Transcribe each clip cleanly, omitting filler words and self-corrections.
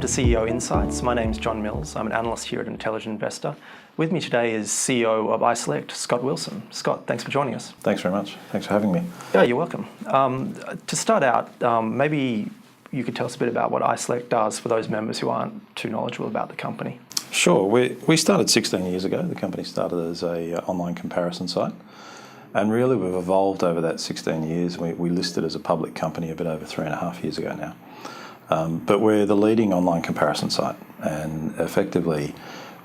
to CEO Insights. My name's John Mills. I'm an analyst here at Intelligent Investor. With me today is CEO of iSelect, Scott Wilson. Scott, thanks for joining us. Thanks very much. Thanks for having me. Yeah, you're welcome. To start out, maybe you could tell us a bit about what iSelect does for those members who aren't too knowledgeable about the company. Sure. We started 16 years ago. The company started as an online comparison site. And really we've evolved over that 16 years. We listed as a public company a bit over 3.5 years ago now. But we're the leading online comparison site, and effectively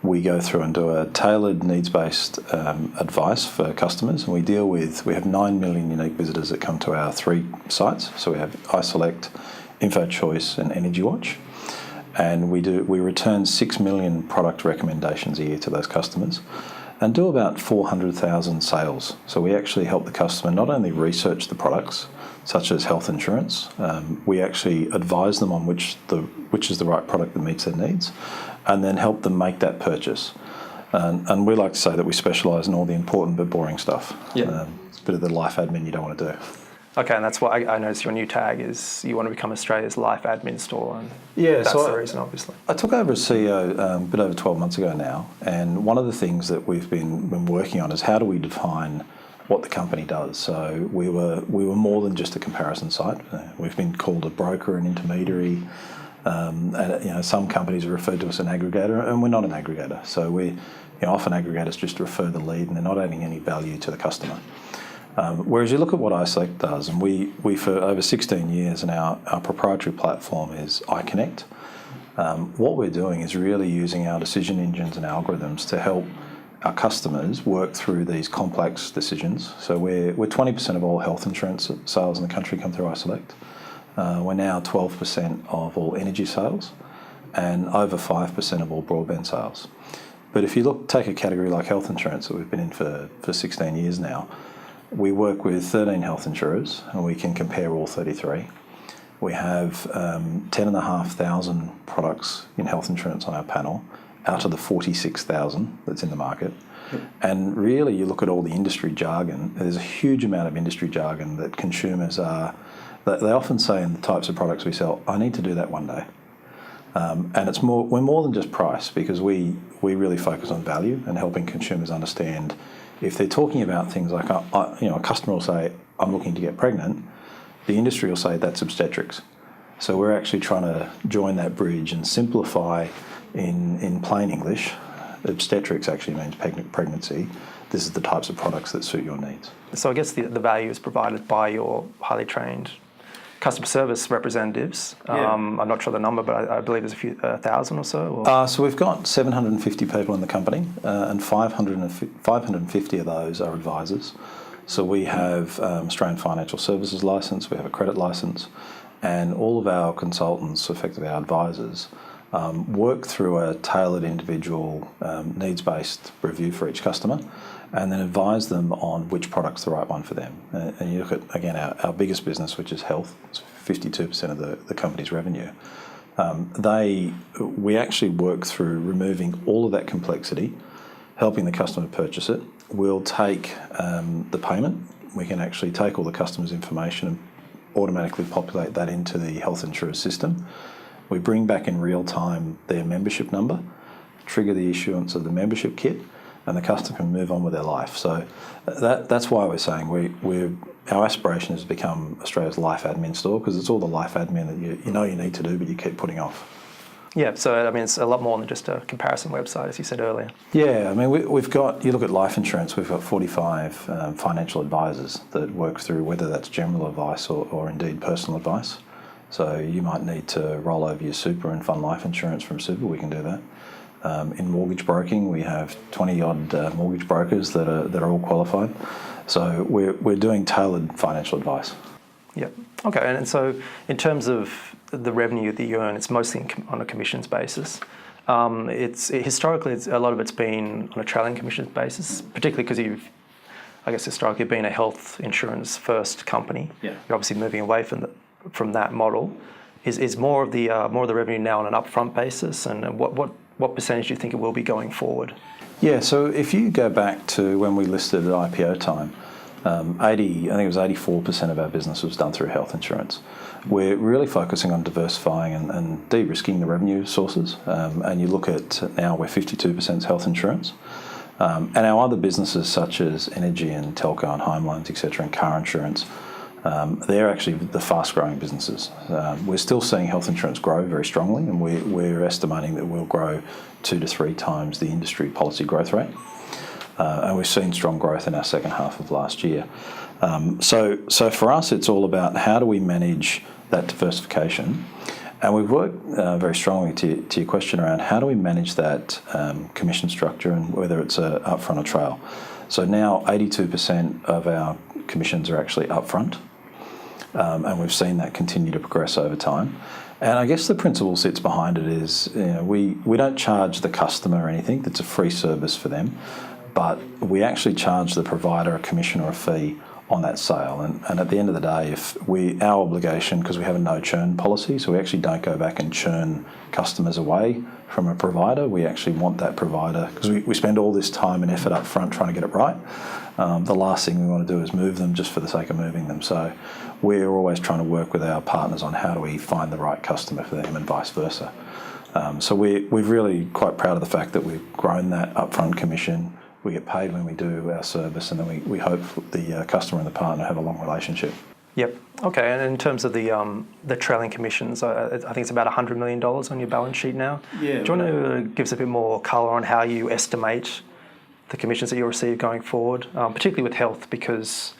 we go through and do a tailored needs-based advice for customers, and we have 9 million unique visitors that come to our 3 sites. So we have iSelect, InfoChoice and Energy Watch, and we return 6 million product recommendations a year to those customers and do about 400,000 sales. So we actually help the customer not only research the products, such as health insurance, we actually advise them on which is the right product that meets their needs, and then help them make that purchase. And we like to say that we specialise in all the important but boring stuff. Yeah. It's a bit of the life admin you don't want to do. Okay, and that's why I noticed your new tag is you want to become Australia's life admin store, and yeah, that's the reason, obviously. I took over as CEO a bit over 12 months ago now, and one of the things that we've been working on is how do we define what the company does. So we were more than just a comparison site. We've been called a broker, an intermediary, and some companies are referred to as an aggregator, and we're not an aggregator. So often aggregators just refer the lead, and they're not adding any value to the customer. Whereas you look at what iSelect does, and we for over 16 years, and our proprietary platform is iConnect. What we're doing is really using our decision engines and algorithms to help our customers work through these complex decisions. So we're 20% of all health insurance sales in the country come through iSelect. We're now 12% of all energy sales and over 5% of all broadband sales. But if you take a category like health insurance that we've been in for 16 years now, we work with 13 health insurers and we can compare all 33. We have 10,500 products in health insurance on our panel out of the 46,000 that's in the market. Yep. And really you look at all the industry jargon, there's a huge amount of industry jargon that consumers they often say in the types of products we sell, I need to do that one day. And we're more than just price, because we really focus on value and helping consumers understand. If they're talking about things like, a customer will say, I'm looking to get pregnant, the industry will say that's obstetrics. So we're actually trying to join that bridge and simplify in plain English. Obstetrics actually means pregnancy. This is the types of products that suit your needs. So I guess the value is provided by your highly trained customer service representatives. Yeah. I'm not sure the number, but I believe there's a few thousand or so. So we've got 750 people in the company, and 550 of those are advisors. So we have Australian Financial Services licence, we have a credit licence, and all of our consultants, effectively our advisors, work through a tailored individual needs-based review for each customer, and then advise them on which product's the right one for them. And you look at, again, our biggest business, which is health. It's 52% of the company's revenue. We actually work through removing all of that complexity, helping the customer purchase it. We'll take the payment. We can actually take all the customer's information and automatically populate that into the health insurer's system. We bring back in real time their membership number, trigger the issuance of the membership kit, and the customer can move on with their life. So that's why we're saying our aspiration is to become Australia's life admin store, because it's all the life admin that you need to do, but you keep putting off. Yeah, so it's a lot more than just a comparison website, as you said earlier. Yeah, we've got, you look at life insurance, we've got 45 financial advisors that work through whether that's general advice or indeed personal advice. So you might need to roll over your super and fund life insurance from super, we can do that. In mortgage broking, we have 20-odd mortgage brokers that are all qualified. So we're doing tailored financial advice. Yeah. Okay. And so in terms of the revenue that you earn, it's mostly on a commissions basis. Historically, a lot of it's been on a trailing commissions basis, particularly because you've, I guess, historically been a health insurance first company. Yeah. You're obviously moving away from that model. Is more of the revenue now on an upfront basis, and what percentage do you think it will be going forward? Yeah, so if you go back to when we listed at IPO time, I think it was 84% of our business was done through health insurance. We're really focusing on diversifying and de-risking the revenue sources. And you look at now we're 52% is health insurance. And our other businesses such as energy and telco and home loans, etc., and car insurance, they're actually the fast-growing businesses. We're still seeing health insurance grow very strongly, and we're estimating that we'll grow 2 to 3 times the industry policy growth rate. And we've seen strong growth in our second half of last year. So for us, it's all about how do we manage that diversification. And we've worked very strongly to your question around how do we manage that commission structure and whether it's a upfront or trail. So now 82% of our commissions are actually upfront, and we've seen that continue to progress over time. And I guess the principle sits behind it is we don't charge the customer anything. That's a free service for them. But we actually charge the provider a commission or a fee on that sale. And at the end of the day, our obligation, because we have a no churn policy, so we actually don't go back and churn customers away from a provider. We actually want that provider, because we spend all this time and effort up front trying to get it right. The last thing we want to do is move them just for the sake of moving them. So we're always trying to work with our partners on how do we find the right customer for them and vice versa. So we're really quite proud of the fact that we've grown that upfront commission. We get paid when we do our service, and then we hope the customer and the partner have a long relationship. Yep. Okay. And in terms of the trailing commissions, I think it's about $100 million on your balance sheet now. Yeah. Do you want to give us a bit more colour on how you estimate the commissions that you'll receive going forward, particularly with health, because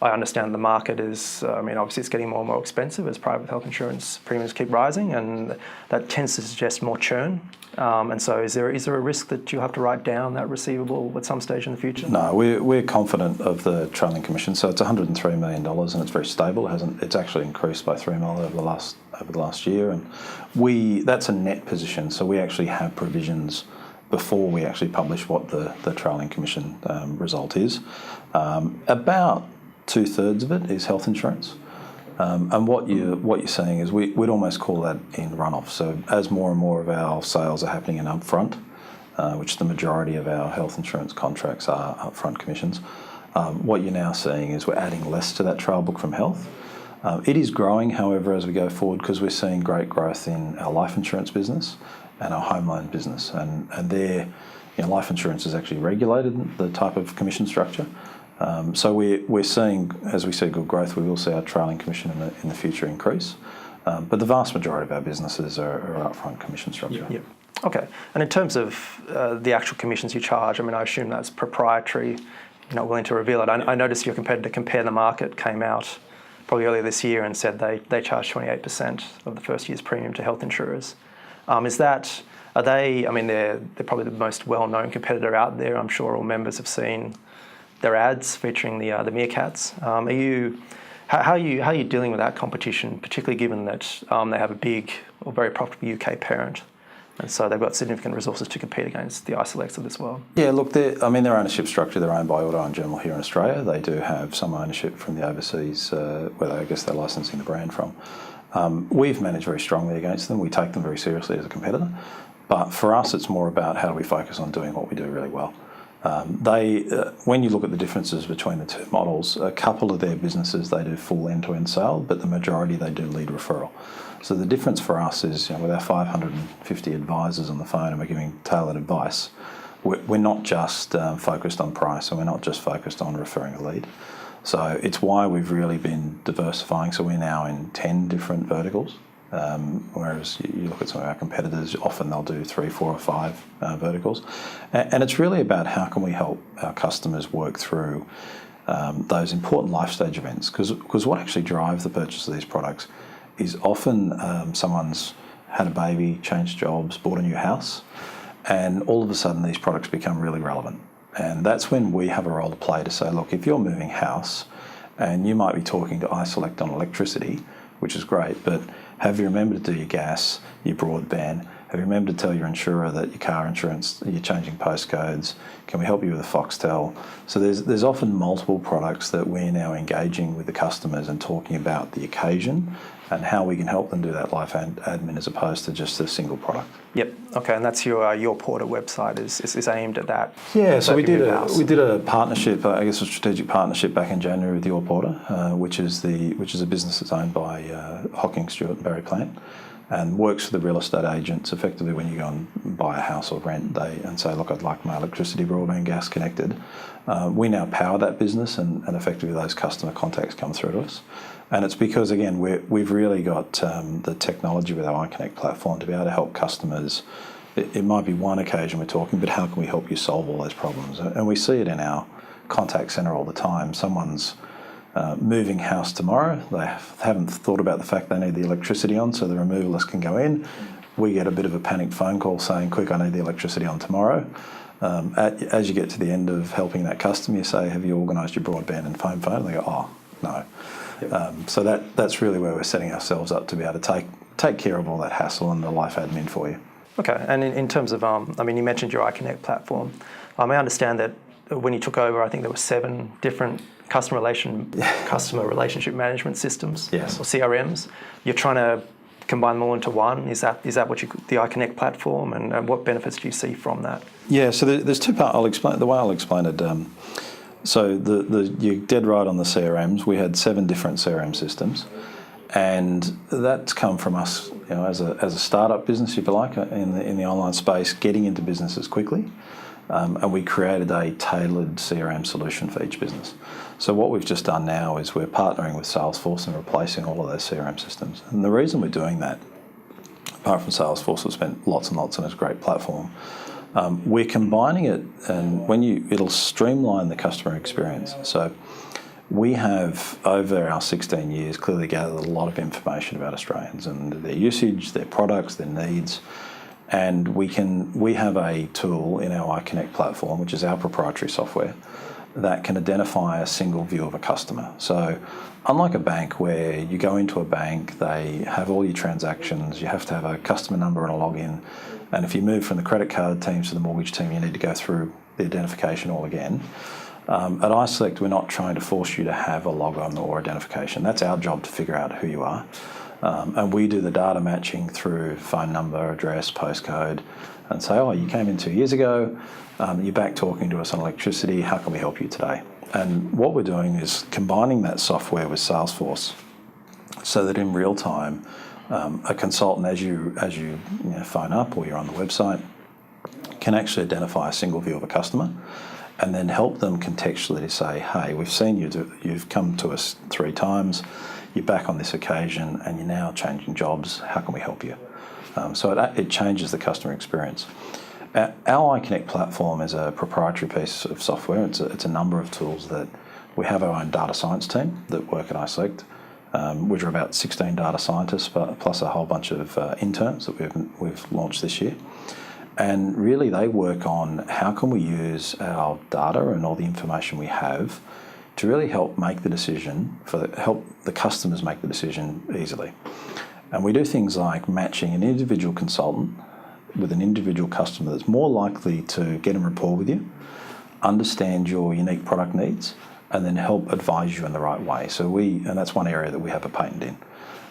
I understand the market is, obviously it's getting more and more expensive as private health insurance premiums keep rising, and that tends to suggest more churn. And so is there a risk that you'll have to write down that receivable at some stage in the future? No, we're confident of the trailing commission. So it's $103 million and it's very stable. It's actually increased by $3 million over the last year. And that's a net position. So we actually have provisions before we actually publish what the trailing commission result is. About 2/3 of it is health insurance. And what you're saying is we'd almost call that in runoff. So as more and more of our sales are happening in upfront, which the majority of our health insurance contracts are upfront commissions, what you're now seeing is we're adding less to that trail book from health. It is growing, however, as we go forward, because we're seeing great growth in our life insurance business and our home loan business. And there, life insurance is actually regulated, the type of commission structure. So we're seeing, as we see good growth, we will see our trailing commission in the future increase. But the vast majority of our businesses are upfront commission structure. Yep. Okay. And in terms of the actual commissions you charge, I assume that's proprietary. You're not willing to reveal it. I noticed your competitor Compare the Market came out probably earlier this year and said they charge 28% of the first year's premium to health insurers. Are they? They're probably the most well-known competitor out there. I'm sure all members have seen their ads featuring the meerkats. How are you dealing with that competition, particularly given that they have a big or very profitable UK parent, and so they've got significant resources to compete against the iSelects of this world? Yeah, look, their ownership structure, they're owned by Auto & General here in Australia. They do have some ownership from the overseas, where I guess they're licensing the brand from. We've managed very strongly against them. We take them very seriously as a competitor. But for us, it's more about how do we focus on doing what we do really well. When you look at the differences between the two models, a couple of their businesses, they do full end-to-end sale, but the majority, they do lead referral. So the difference for us is, with our 550 advisors on the phone and we're giving tailored advice, we're not just focused on price, and we're not just focused on referring a lead. So it's why we've really been diversifying. So we're now in 10 different verticals. Whereas you look at some of our competitors, often they'll do 3, 4 or 5 verticals. And it's really about how can we help our customers work through those important life stage events. Because what actually drives the purchase of these products is often someone's had a baby, changed jobs, bought a new house, and all of a sudden these products become really relevant. And that's when we have a role to play to say, look, if you're moving house and you might be talking to iSelect on electricity, which is great, but have you remembered to do your gas, your broadband? Have you remembered to tell your insurer that your car insurance, you're changing postcodes? Can we help you with a Foxtel? So there's often multiple products that we're now engaging with the customers and talking about the occasion and how we can help them do that life admin as opposed to just a single product. Yep. Okay, and that's your Porter website is aimed at that. Yeah, so we did a a partnership, I guess a strategic partnership back in January with Your Porter, which is a business that's owned by Hocking, Stewart and Barry Plant, and works for the real estate agents. Effectively, when you go and buy a house or rent, and say, look, I'd like my electricity, broadband, gas connected. We now power that business, and effectively those customer contacts come through to us. And it's because, again, we've really got the technology with our iConnect platform to be able to help customers. It might be one occasion we're talking, but how can we help you solve all those problems? And we see it in our contact centre all the time. Someone's moving house tomorrow. They haven't thought about the fact they need the electricity on, so the removalist can go in. We get a bit of a panicked phone call saying, quick, I need the electricity on tomorrow. As you get to the end of helping that customer, you say, have you organised your broadband and phone? And they go, oh, no. Yep. So that's really where we're setting ourselves up to be able to take care of all that hassle and the life admin for you. Okay, and in terms of, you mentioned your iConnect platform. I understand that when you took over, I think there were 7 different customer relationship management systems, yes, or CRMs. You're trying to combine them all into one. Is that what the iConnect platform, and what benefits do you see from that? Yeah, so there's 2 parts. I'll explain it. So you're dead right on the CRMs. We had 7 different CRM systems, and that's come from us, as a startup business, if you like, in the online space, getting into businesses quickly. And we created a tailored CRM solution for each business. So what we've just done now is we're partnering with Salesforce and replacing all of those CRM systems. And the reason we're doing that, apart from Salesforce, we've spent lots and lots on this great platform. We're combining it, and it'll streamline the customer experience. So we have, over our 16 years, clearly gathered a lot of information about Australians and their usage, their products, their needs. And we have a tool in our iConnect platform, which is our proprietary software, that can identify a single view of a customer. So unlike a bank where you go into a bank, they have all your transactions, you have to have a customer number and a login. And if you move from the credit card teams to the mortgage team, you need to go through the identification all again. At iSelect, we're not trying to force you to have a log-on or identification. That's our job to figure out who you are. And we do the data matching through phone number, address, postcode, and say, oh, you came in 2 years ago, you're back talking to us on electricity, how can we help you today? And what we're doing is combining that software with Salesforce so that in real time, a consultant, as you phone up or you're on the website, can actually identify a single view of a customer and then help them contextually to say, hey, we've seen you've come to us 3 times, you're back on this occasion and you're now changing jobs, how can we help you? So it changes the customer experience. Our iConnect platform is a proprietary piece of software. It's a number of tools that we have our own data science team that work at iSelect, which are about 16 data scientists plus a whole bunch of interns that we've launched this year. And really they work on how can we use our data and all the information we have to really help make the decision, help the customers make the decision easily. And we do things like matching an individual consultant with an individual customer that's more likely to get in rapport with you, understand your unique product needs, and then help advise you in the right way. And that's one area that we have a patent in.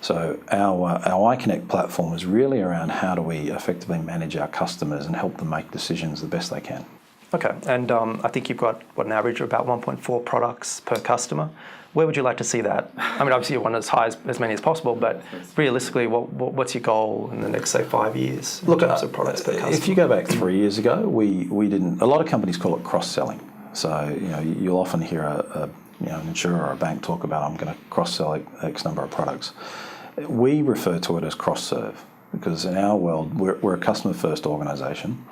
So our iConnect platform is really around how do we effectively manage our customers and help them make decisions the best they can. Okay, and I think you've got an average of about 1.4 products per customer. Where would you like to see that? Obviously you want as high as many as possible, but realistically, what's your goal in the next, say, 5 years in terms of products per customer? If you go back 3 years ago, we didn't. A lot of companies call it cross-selling. So you'll often hear an insurer or a bank talk about, I'm going to cross-sell X number of products. We refer to it as cross-serve because in our world, we're a customer-first organisation,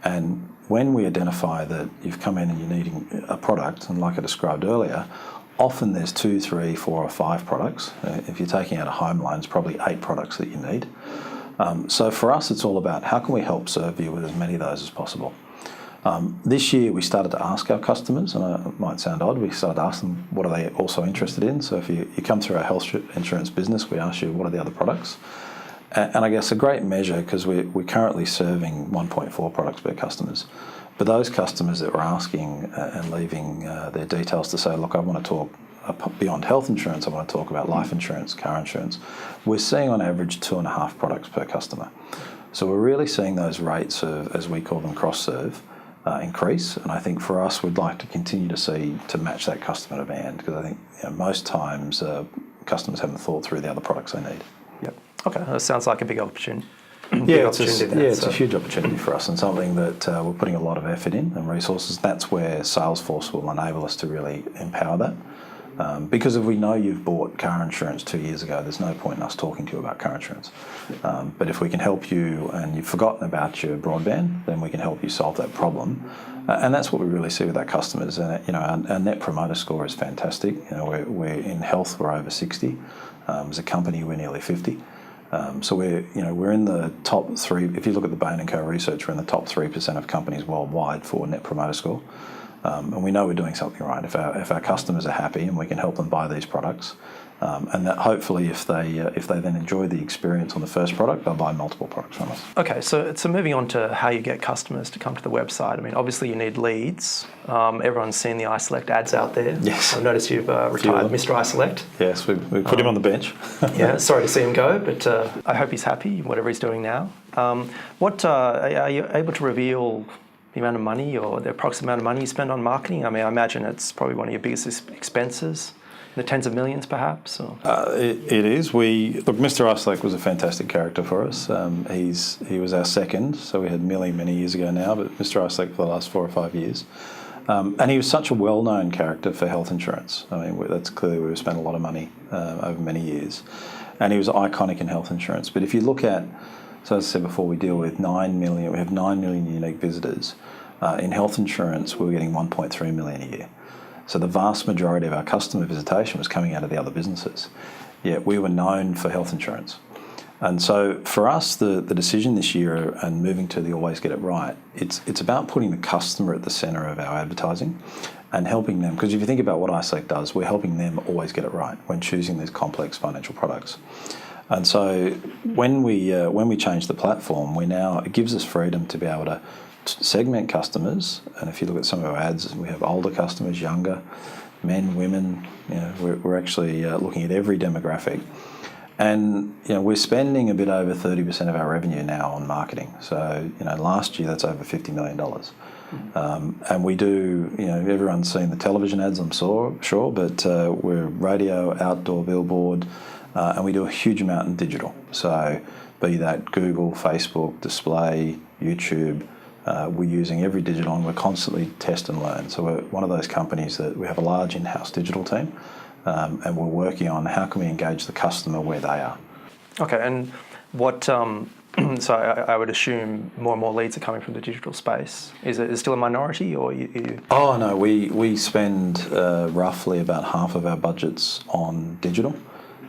and when we identify that you've come in and you're needing a product, and like I described earlier, often there's 2, 3, 4 or 5 products. If you're taking out a home loan, it's probably 8 products that you need. So for us, it's all about how can we help serve you with as many of those as possible. This year we started to ask our customers, and it might sound odd, we started to ask them what are they also interested in. So if you come through our health insurance business, we ask you what are the other products. And I guess a great measure, because we're currently serving 1.4 products per customers, but those customers that were asking and leaving their details to say, look, I want to talk beyond health insurance, I want to talk about life insurance, car insurance, we're seeing on average 2.5 products per customer. So we're really seeing those rates of, as we call them, cross-serve, increase. And I think for us, we'd like to continue to match that customer demand, because I think most times customers haven't thought through the other products they need. Yep. Okay, that sounds like a big opportunity. It's a huge opportunity for us, and something that we're putting a lot of effort in and resources. That's where Salesforce will enable us to really empower that. Because if we know you've bought car insurance 2 years ago, there's no point in us talking to you about car insurance. But if we can help you and you've forgotten about your broadband, then we can help you solve that problem. And that's what we really see with our customers. And our Net Promoter Score is fantastic. We're in health, we're over 60. As a company, we're nearly 50. So we're in the top 3. If you look at the Bain & Co research, we're in the top 3% of companies worldwide for Net Promoter Score. And we know we're doing something right. If our customers are happy and we can help them buy these products, and that hopefully if they then enjoy the experience on the first product, they'll buy multiple products from us. Okay, so moving on to how you get customers to come to the website. I mean, obviously you need leads. Everyone's seen the iSelect ads out there. Yes. I've noticed you've retired Mr. iSelect. Yes, we put him on the bench. Yeah, sorry to see him go, but I hope he's happy, whatever he's doing now. What are you able to reveal the amount of money or the approximate amount of money you spend on marketing? I mean, I imagine it's probably one of your biggest expenses, in the tens of millions perhaps? Or? It is. Mr. iSelect was a fantastic character for us. He was our second, so we had Millie many years ago now, but Mr. iSelect for the last 4 or 5 years. And he was such a well-known character for health insurance. I mean, that's clearly we've spent a lot of money over many years. And he was iconic in health insurance. But if you look at, so as I said before, we deal with 9 million, we have 9 million unique visitors. In health insurance, we were getting 1.3 million a year. So the vast majority of our customer visitation was coming out of the other businesses. Yet we were known for health insurance. And so for us, the decision this year and moving to the always get it right, it's about putting the customer at the centre of our advertising and helping them. Because if you think about what iSelect does, we're helping them always get it right when choosing these complex financial products. And so when we change the platform, it gives us freedom to be able to segment customers. And if you look at some of our ads, we have older customers, younger, men, women. We're actually looking at every demographic. And we're spending a bit over 30% of our revenue now on marketing. So last year that's over $50 million. And we do, everyone's seen the television ads, I'm sure, but we're radio, outdoor, billboard. And we do a huge amount in digital. So be that Google, Facebook, display, YouTube, we're using every digital and we're constantly test and learn. So we're one of those companies that we have a large in-house digital team and we're working on how can we engage the customer where they are. Okay, and what, so I would assume more and more leads are coming from the digital space. Is it still a minority or you? Oh no, we spend roughly about half of our budgets on digital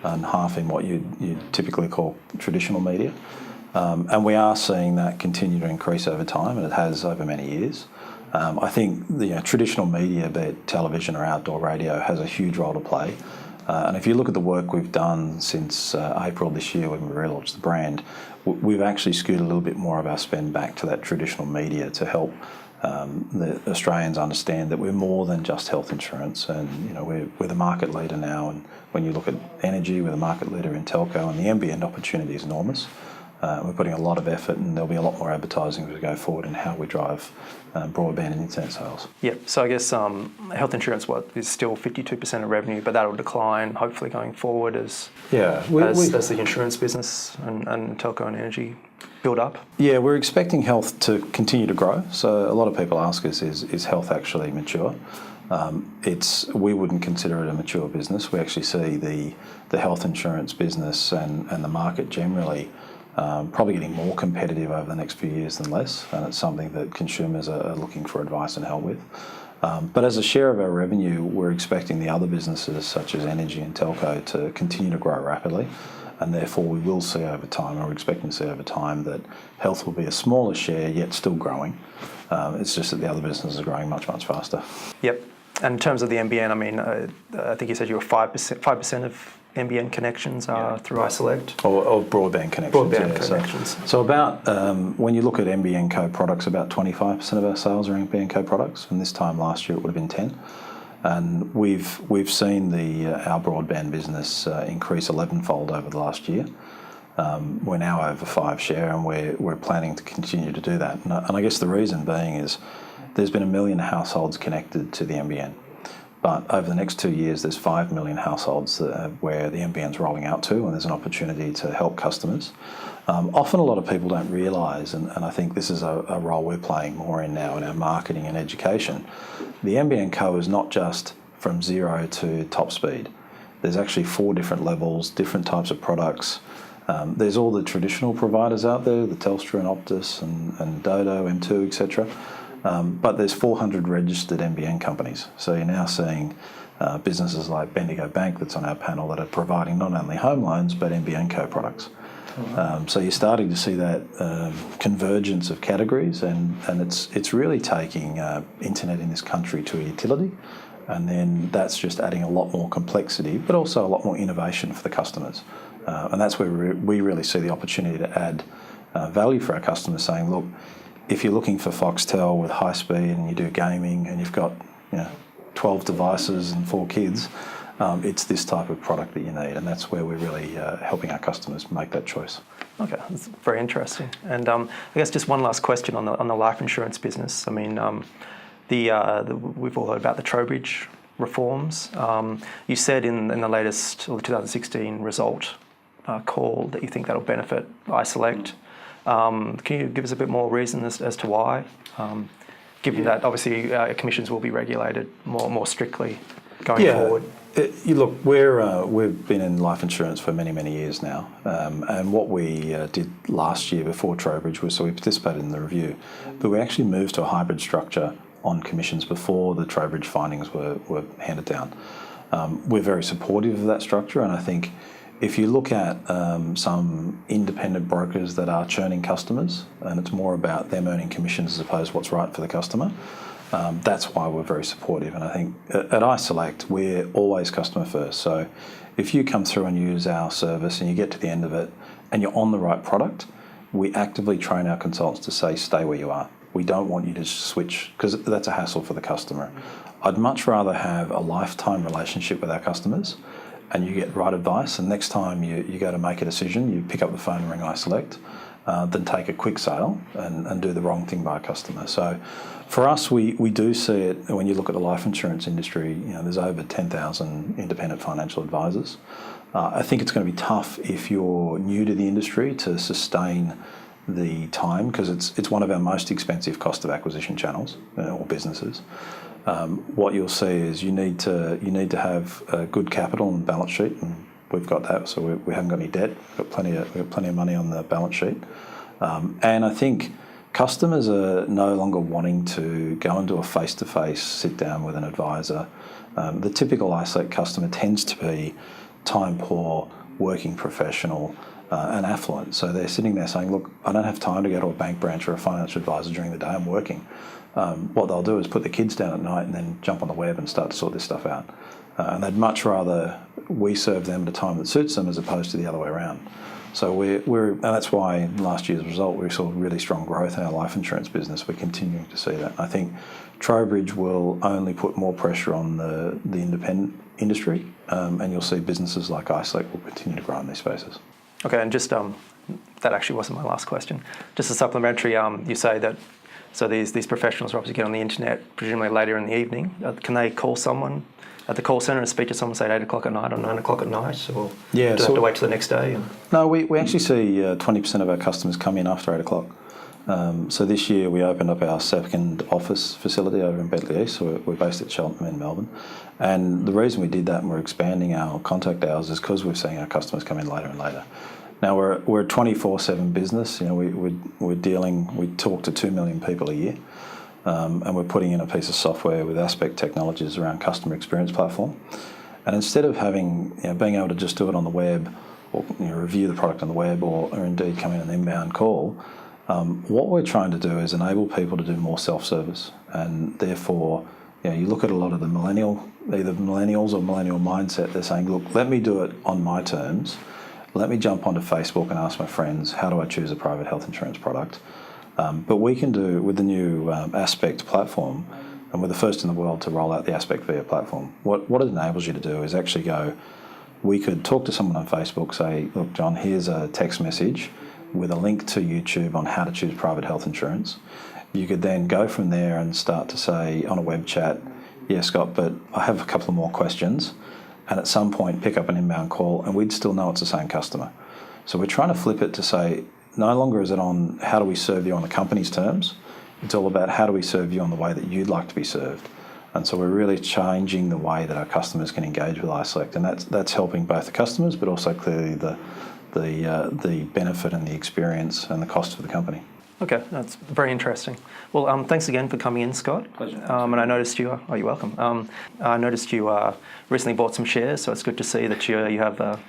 and half in what you'd typically call traditional media. And we are seeing that continue to increase over time, and it has over many years. I think the traditional media, be it television or outdoor radio, has a huge role to play. And if you look at the work we've done since April this year when we relaunched the brand, we've actually skewed a little bit more of our spend back to that traditional media to help the Australians understand that we're more than just health insurance, and we're the market leader now. And when you look at energy, we're the market leader in telco, and the NBN opportunity is enormous. We're putting a lot of effort, and there'll be a lot more advertising as we go forward in how we drive broadband and internet sales. Yep. So I guess health insurance is still 52% of revenue, but that'll decline hopefully going forward as the insurance business and telco and energy build up. Yeah, we're expecting health to continue to grow. So a lot of people ask us, is health actually mature? We wouldn't consider it a mature business. We actually see the health insurance business and the market generally probably getting more competitive over the next few years than less, and it's something that consumers are looking for advice and help with. But as a share of our revenue, we're expecting the other businesses such as energy and telco to continue to grow rapidly, and therefore we will see over time, or we're expecting to see over time, that health will be a smaller share yet still growing. It's just that the other businesses are growing much, much faster. Yep. And in terms of the NBN, I mean, I think you said you were 5% of NBN connections are through iSelect? Or broadband connections. Broadband connections. So about, when you look at NBN Co products, about 25% of our sales are NBN Co products, and this time last year it would have been 10. And we've seen our broadband business increase 11-fold over the last year. We're now over 5 share, and we're planning to continue to do that. And I guess the reason being is there's been 1 million households connected to the NBN. But over the next 2 years, there's 5 million households where the NBN's rolling out to, and there's an opportunity to help customers. Often a lot of people don't realise, and I think this is a role we're playing more in now in our marketing and education. The NBN Co is not just from 0 to top speed. There's actually 4 different levels, different types of products. There's all the traditional providers out there, the Telstra and Optus and Dodo, M2, etc. But there's 400 registered NBN companies. So you're now seeing businesses like Bendigo Bank that's on our panel that are providing not only home loans but NBN Co products. So you're starting to see that convergence of categories, and it's really taking internet in this country to a utility, and then that's just adding a lot more complexity but also a lot more innovation for the customers. And that's where we really see the opportunity to add value for our customers, saying, look, if you're looking for Foxtel with high speed and you do gaming and you've got 12 devices and 4 kids, it's this type of product that you need, and that's where we're really helping our customers make that choice. Okay, that's very interesting. And I guess just one last question on the life insurance business. I mean, we've all heard about the Trowbridge reforms. You said in the latest, or the 2016 result call, that you think that'll benefit iSelect. Can you give us a bit more reason as to why? Given that obviously commissions will be regulated more strictly going forward. Look, we've been in life insurance for many, many years now, and what we did last year before Trowbridge was, so we participated in the review, but we actually moved to a hybrid structure on commissions before the Trowbridge findings were handed down. We're very supportive of that structure, and I think if you look at some independent brokers that are churning customers, and it's more about them earning commissions as opposed to what's right for the customer, that's why we're very supportive. And I think at iSelect, we're always customer first. So if you come through and use our service and you get to the end of it and you're on the right product, we actively train our consultants to say, stay where you are. We don't want you to switch, because that's a hassle for the customer. I'd much rather have a lifetime relationship with our customers and you get right advice, and next time you go to make a decision, you pick up the phone and ring iSelect, than take a quick sale and do the wrong thing by a customer. So for us, we do see it, when you look at the life insurance industry, there's over 10,000 independent financial advisors. I think it's going to be tough if you're new to the industry to sustain the time, because it's one of our most expensive cost of acquisition channels, or businesses. What you'll see is you need to have a good capital and balance sheet, and we've got that. So we haven't got any debt. We've got plenty of money on the balance sheet, and I think customers are no longer wanting to go into a face-to-face sit down with an advisor. The typical iSelect customer tends to be time poor, working professional, and affluent. So they're sitting there saying, look, I don't have time to go to a bank branch or a financial advisor during the day, I'm working. What they'll do is put the kids down at night and then jump on the web and start to sort this stuff out. And they'd much rather we serve them at a time that suits them as opposed to the other way around. So and that's why in last year's result we saw really strong growth in our life insurance business. We're continuing to see that. I think Trowbridge will only put more pressure on the independent industry, and you'll see businesses like iSelect will continue to grow in these spaces. Okay, and just that actually wasn't my last question. Just a supplementary, you say that so these professionals are obviously get on the internet presumably later in the evening. Can they call someone at the call centre and speak to someone, say at 8 o'clock at night or 9 o'clock at night, or do they have to wait till the next day? No, we actually see 20% of our customers come in after 8 o'clock. So this year we opened up our second office facility over in Bentley East, so we're based at Cheltenham in Melbourne. And the reason we did that and we're expanding our contact hours is because we're seeing our customers come in later and later. Now we're a 24/7 business. We talk to 2 million people a year, and we're putting in a piece of software with Aspect Technologies around customer experience platform. And instead of being able to just do it on the web, or review the product on the web, or indeed come in an inbound call, what we're trying to do is enable people to do more self-service, and therefore you look at a lot of the either millennials or millennial mindset, they're saying, look, let me do it on my terms. Let me jump onto Facebook and ask my friends, how do I choose a private health insurance product? But we can do, with the new Aspect platform, and we're the first in the world to roll out the Aspect VIA platform, what it enables you to do is actually go, we could talk to someone on Facebook, say, look, John, here's a text message with a link to YouTube on how to choose private health insurance. You could then go from there and start to say on a web chat, yeah, Scott, but I have a couple of more questions, and at some point pick up an inbound call, and we'd still know it's the same customer. So we're trying to flip it to say, no longer is it on how do we serve you on the company's terms, it's all about how do we serve you on the way that you'd like to be served. And so we're really changing the way that our customers can engage with iSelect, and that's helping both the customers, but also clearly the benefit and the experience and the cost for the company. Okay, that's very interesting. Well, thanks again for coming in, Scott. Pleasure. And I noticed you. Oh, you're welcome. I noticed you recently bought some shares, so it's good to see that you have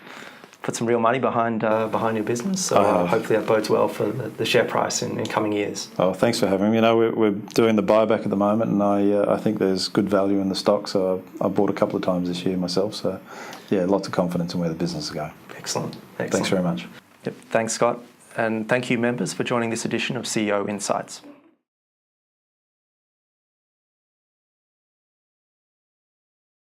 put some real money behind your business. So hopefully that bodes well for the share price in coming years. Oh, thanks for having me. We're doing the buyback at the moment, and I think there's good value in the stock. So I bought a couple of times this year myself. So yeah, lots of confidence in where the business is going. Excellent. Thanks very much. Yep. Thanks, Scott. And thank you, members, for joining this edition of CEO Insights.